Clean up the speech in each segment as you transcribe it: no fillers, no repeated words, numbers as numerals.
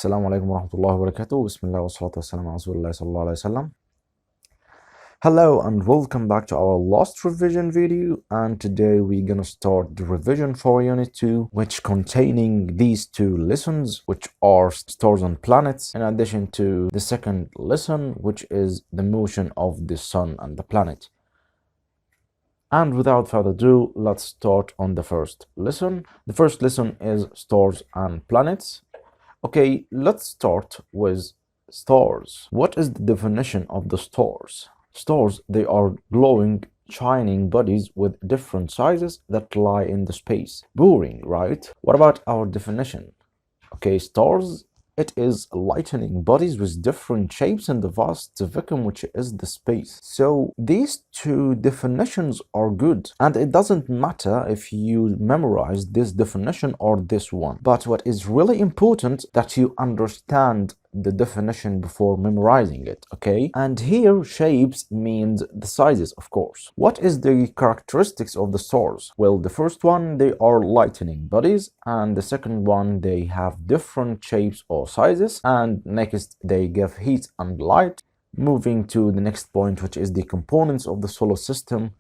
Assalamu alaikum wa rahmatullahi wa barakatuh. Bismillah wa salatu wa salam ala Rasulullah sallallahu alayhi wa sallam. Hello and welcome back to our last revision video, and today we're gonna start the revision for Unit 2, which containing these two lessons, which are stars and planets, in addition to the second lesson, which is the motion of the sun and the planet. And without further ado, let's start on the first lesson. The first lesson is stars and planets. Okay, let's start with stars. What is the definition of the stars? Stars, they are glowing, shining bodies with different sizes that lie in the space. Boring, right? What about our definition? Okay, stars, it is lightning bodies with different shapes in the vast vacuum, which is the space. So these two definitions are good, and it doesn't matter if you memorize this definition or this one. But what is really important that you understand the definition before memorizing it, okay? And here shapes means the sizes, of course. What is the characteristics of the stars? Well, the first one, they are lightning bodies, and the second one, they have different shapes or sizes, and next they give heat and light. Moving to the next point, which is the components of the solar system.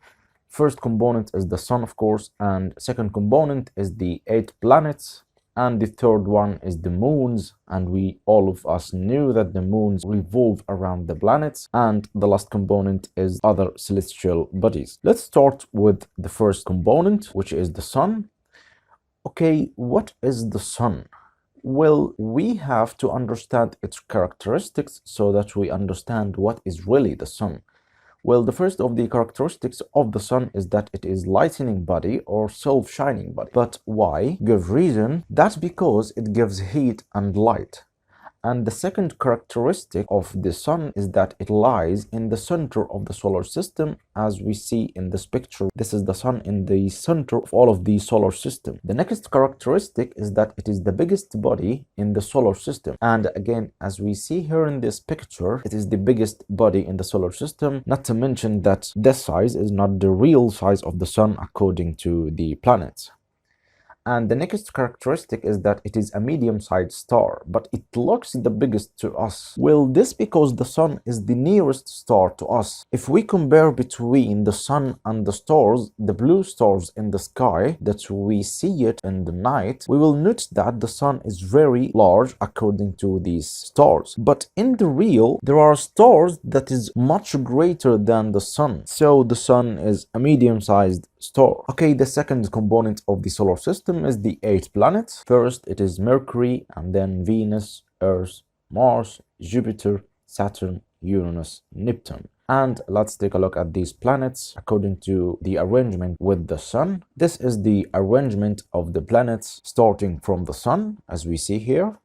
First component is the sun, of course, and second component is the 8 planets. And the third one is the moons, and all of us knew that the moons revolve around the planets. And the last component is other celestial bodies. Let's start with the first component, which is the sun. Okay, what is the sun? Well, we have to understand its characteristics so that we understand what is really the sun. Well, the first of the characteristics of the sun is that it is lightning body or self-shining body. But why? Give reason. That's because it gives heat and light. And the second characteristic of the sun is that it lies in the center of the solar system, as we see in this picture. This is the sun in the center of all of the solar system. The next characteristic is that it is the biggest body in the solar system. And again, as we see here in this picture, it is the biggest body in the solar system. Not to mention that this size is not the real size of the sun according to the planets. And the next characteristic is that it is a medium-sized star, but it looks the biggest to us. Well, this because the sun is the nearest star to us. If we compare between the sun and the stars, the blue stars in the sky that we see it in the night, we will note that the sun is very large according to these stars. But in the real, there are stars that is much greater than the sun. So the sun is a medium-sized star. Okay, the second component of the solar system is the 8 planets. First, it is Mercury, and then Venus, Earth, Mars, Jupiter, Saturn, Uranus, Neptune. And let's take a look at these planets according to the arrangement with the sun. This is the arrangement of the planets starting from the sun, as we see here.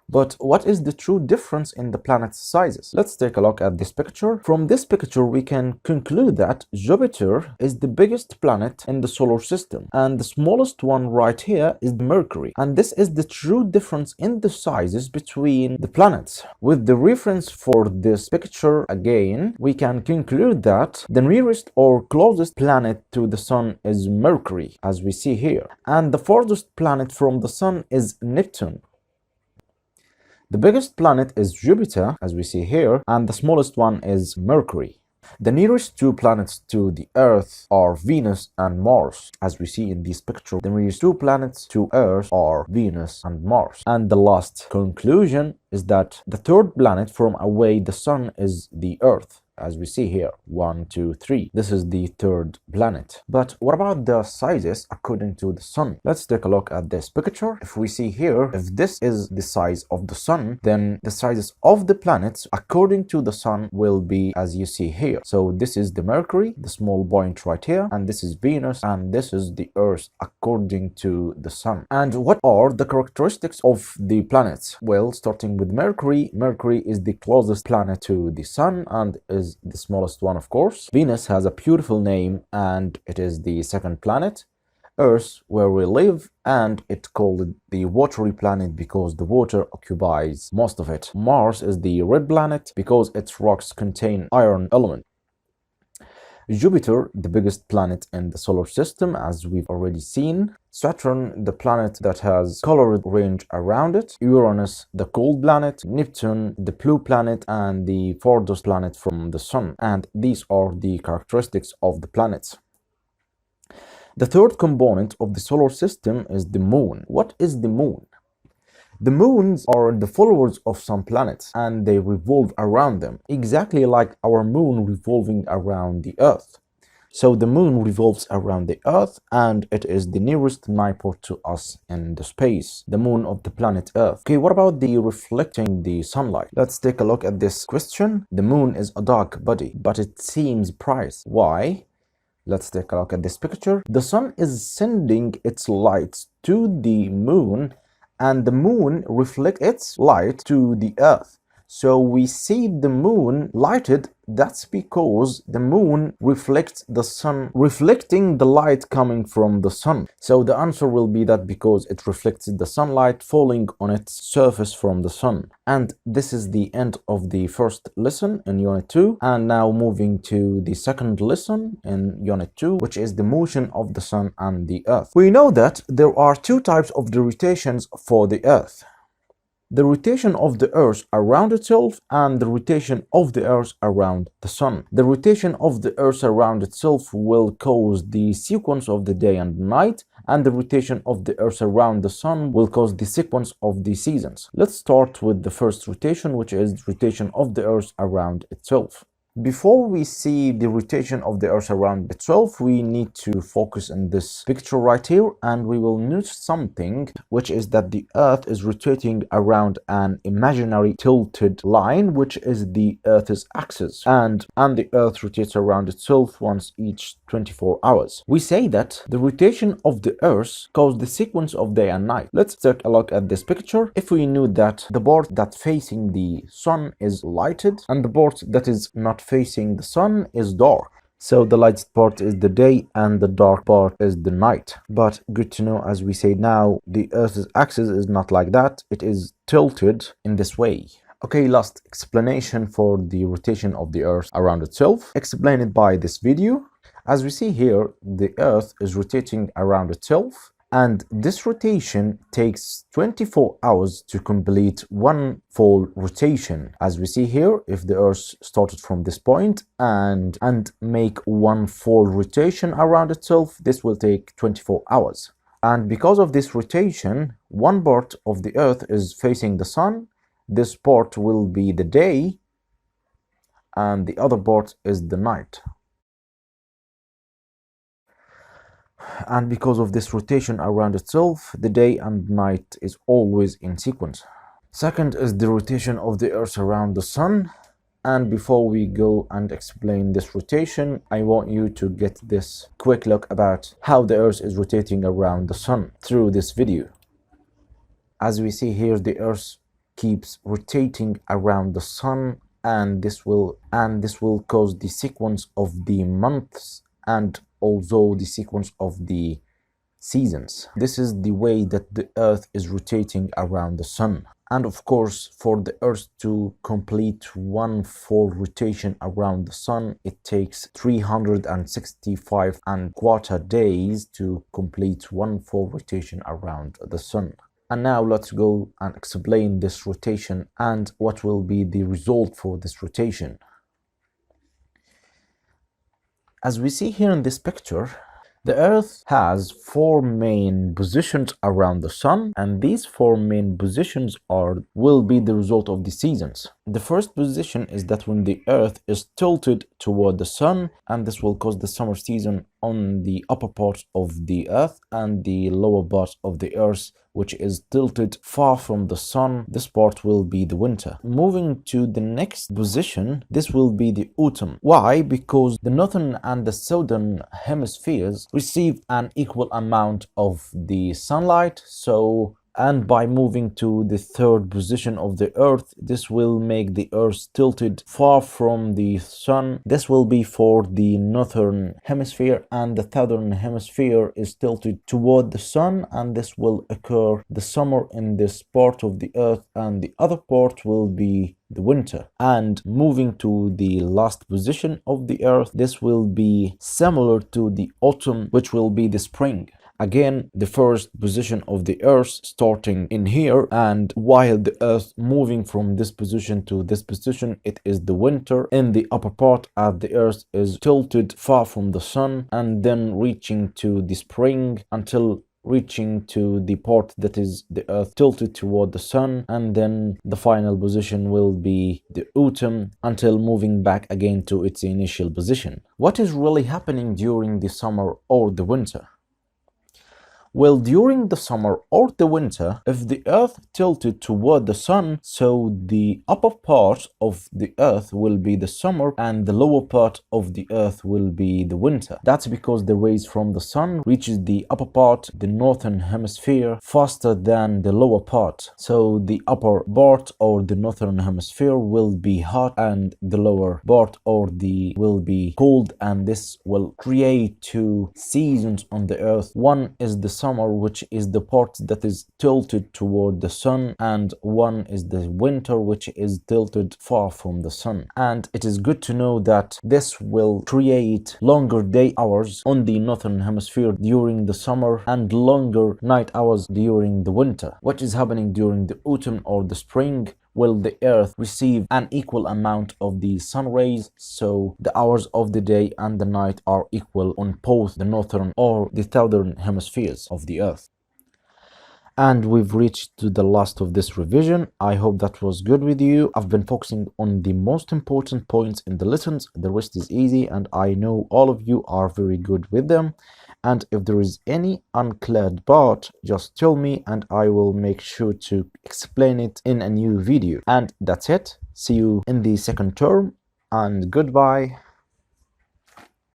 But what is the true difference in the planets' sizes? Let's take a look at this picture. From this picture, we can conclude that Jupiter is the biggest planet in the solar system, and the smallest one right here is Mercury. And this is the true difference in the sizes between the planets. With the reference for this picture again, we can conclude that the nearest or closest planet to the sun is Mercury, as we see here, and the farthest planet from the sun is Neptune. The biggest planet is Jupiter, as we see here, and the smallest one is Mercury. The nearest two planets to the Earth are Venus and Mars, as we see in this picture. The nearest two planets to Earth are Venus and Mars. And the last conclusion is that the third planet from away the sun is the Earth, as we see here. 1, 2, 3. This is the third planet. But what about the sizes according to the sun? Let's take a look at this picture. If we see here, if this is the size of the sun, then the sizes of the planets according to the sun will be as you see here. So this is the Mercury, the small point right here, and this is Venus, and this is the Earth according to the sun. And what are the characteristics of the planets? Well, starting with Mercury. Mercury is the closest planet to the sun and is the smallest one, of course. Venus has a beautiful name, and it is the second planet. Earth, where we live, and it's called the watery planet because the water occupies most of it. Mars is the red planet because its rocks contain iron element. Jupiter, the biggest planet in the solar system, as we've already seen. Saturn, the planet that has colored range around it. Uranus, the cold planet. Neptune, the blue planet, and the farthest planet from the sun. And these are the characteristics of the planets. The third component of the solar system is the moon. What is the moon? The moons are the followers of some planets and they revolve around them, exactly like our moon revolving around the Earth. So the moon revolves around the Earth and it is the nearest neighbor to us in the space, the moon of the planet Earth. Okay, what about the reflecting the sunlight? Let's take a look at this question. The moon is a dark body, but it seems bright. Why? Let's take a look at this picture. The sun is sending its light to the moon and the moon reflects its light to the Earth. So we see the moon lighted. That's because the moon reflects the sun, reflecting the light coming from the sun. So the answer will be that because it reflects the sunlight falling on its surface from the sun. And this is the end of the first lesson in Unit 2. And now moving to the second lesson in Unit 2, which is the motion of the sun and the Earth. We know that there are two types of the rotations for the Earth. The rotation of the Earth around itself and the rotation of the Earth around the Sun. The rotation of the Earth around itself will cause the sequence of the day and night, and the rotation of the Earth around the Sun will cause the sequence of the seasons. Let's start with the first rotation, which is rotation of the Earth around itself. Before we see the rotation of the Earth around itself, we need to focus on this picture right here, and we will notice something, which is that the Earth is rotating around an imaginary tilted line, which is the Earth's axis, and the Earth rotates around itself once each 24 hours. We say that the rotation of the Earth causes the sequence of day and night. Let's take a look at this picture. If we knew that the part that facing the sun is lighted and the part that is not facing the sun is dark. So the lighted part is the day and the dark part is the night. But good to know, as we say now, the Earth's axis is not like that. It is tilted in this way. Okay, last explanation for the rotation of the Earth around itself, explained by this video. As we see here, the Earth is rotating around itself, and this rotation takes 24 hours to complete one full rotation. As we see here, if the Earth started from this point and make one full rotation around itself, this will take 24 hours. And because of this rotation, one part of the Earth is facing the sun. This part will be the day, and the other part is the night. And because of this rotation around itself, the day and night is always in sequence. Second is the rotation of the Earth around the sun. And before we go and explain this rotation, I want you to get this quick look about how the Earth is rotating around the sun through this video. As we see here, the Earth keeps rotating around the sun, and this will cause the sequence of the months and also the sequence of the seasons. This is the way that the Earth is rotating around the sun. And of course, for the Earth to complete one full rotation around the sun, it takes 365 and quarter days to complete one full rotation around the sun. And now let's go and explain this rotation and what will be the result for this rotation. As we see here in this picture, the Earth has four main positions around the sun, and these four main positions will be the result of the seasons. The first position is that when the Earth is tilted toward the sun, and this will cause the summer season on the upper part of the Earth, and the lower part of the Earth, which is tilted far from the sun, this part will be the winter. Moving to the next position, this will be the autumn. Why? Because the northern and the southern hemispheres receive an equal amount of the sunlight, and by moving to the third position of the Earth, this will make the Earth tilted far from the sun. This will be for the northern hemisphere, and the southern hemisphere is tilted toward the sun, and this will occur the summer in this part of the Earth, and the other part will be the winter. And moving to the last position of the earth, this will be similar to the autumn, which will be the spring. Again, the first position of the earth starting in here, and while the earth moving from this position to this position, it is the winter in the upper part, as the earth is tilted far from the sun, and then reaching to the spring until reaching to the part that is the earth tilted toward the sun, and then the final position will be the autumn until moving back again to its initial position. What is really happening during the summer or the winter? Well, during the summer or the winter, if the earth tilted toward the sun, so the upper part of the earth will be the summer and the lower part of the earth will be the winter. That's because the rays from the sun reaches the upper part, the northern hemisphere, faster than the lower part. So the upper part or the northern hemisphere will be hot and the lower part or the will be cold, and this will create two seasons on the earth. One is the summer, which is the part that is tilted toward the sun, and one is the winter, which is tilted far from the sun. And it is good to know that this will create longer day hours on the northern hemisphere during the summer and longer night hours during the winter. What is happening during the autumn or the spring? Will the earth receive an equal amount of the sun rays, so the hours of the day and the night are equal on both the northern or the southern hemispheres of the earth. And we've reached to the last of this revision. I hope that was good with you. I've been focusing on the most important points in the lessons. The rest is easy, and I know all of you are very good with them. And if there is any unclear part, just tell me and I will make sure to explain it in a new video. And that's it. See you in the second term, and goodbye.